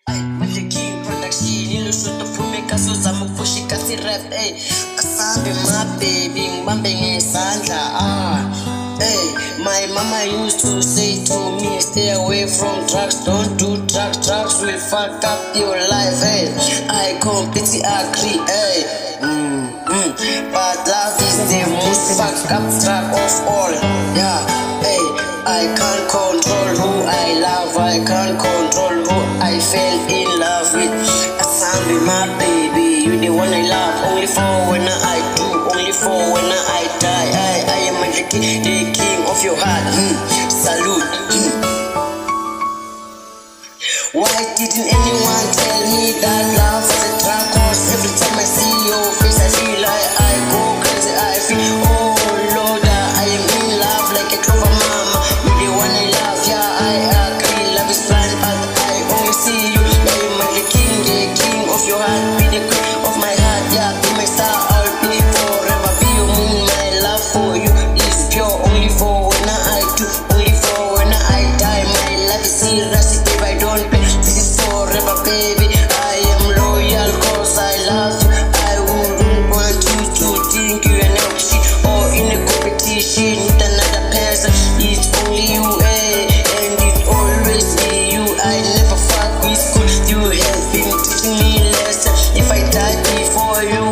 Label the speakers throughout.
Speaker 1: Mandleking production, ilushuto phume kaso zama ukupushika si rap, asabe my baby, ngibambe ngesandla, My mama used to say to me, stay away from drugs, don't do drugs, drugs will fuck up your life, I completely agree, but love is the most fucked up drug of all, I can't control who I love, I can't control who I fell in love with. Asambi, my baby, you the one I love, only for when I do, only for when I die. I am Mandleking, the king of your heart. Salute. Why didn't anyone tell me that love was a drug? Cause every time I see your face, I feel like I go crazy. I feel, oh Lord, I am in love like a clover mama. You the one I love, I agree. Love is blind, but I only see you. I am Mandleking, the king of your heart. Be the queen of my heart, be my star. I'll be forever, be your moon. My love for you is pure. Only for when I do, only for when I die. My love is serious, babe, I don't play. This is forever, baby. I am loyal cause I love you. I wouldn't want you to think you are never shit or in a competition with another person. It's only you, and it always be you. I never fuck with school. You have been teaching me lesson. If I die before you,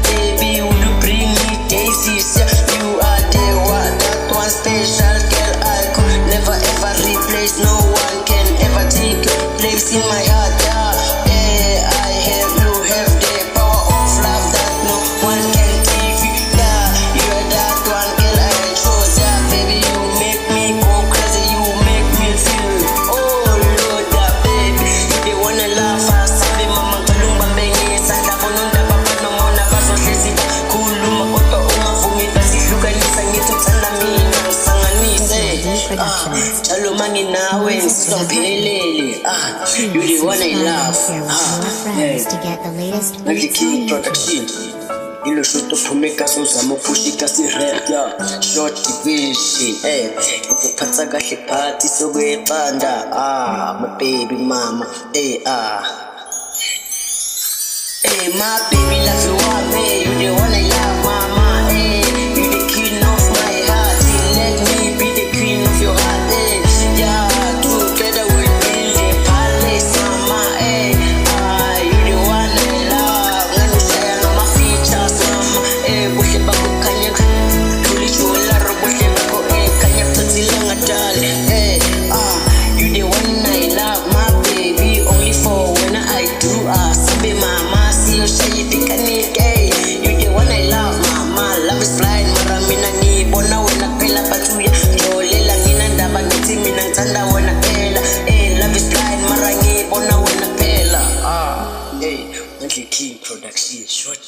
Speaker 1: baby, would you bring me daisies? You are the one, that one special girl I could never ever replace. No one can ever take your place in my heart, I have you, have the power of love that no one can take you, you are that one girl I chose, baby, you make me go crazy, you make me feel, oh Lord, baby, you the one I love, asabe mama kalumba mbenge, sanda bonunda papa no mona vaso hlezi, kuluma kodwa ungavumi basihlukanisa ngithi uthanda mina ngisanganise, jalo manginawe ngisizophelele, you the one I love, Mandleking production, ilushuto phume kaso zama ukupushika si rap, short division, ngikuphatha kahle phathi sokwebanda, my baby mama, my baby love you up, you the one I love, mama, you the king of my heart, let me be the queen of your heart, together we'll build a palace, mama, you the one I love, nganushaya ngama features, mama, buhle bakho khanya kulijola buhle bakho khanya phathile ngadala, you the one I love, my baby, only for when I do, sabe mama, siyo shayi pikanike, you the one I love, mama, love is blind, mara mina ngibona wena phela bathuya, njolela nginandaba ngithi mina ngithanda wena phela, love is blind, mara ngibona wena phela, Mandleking production, short.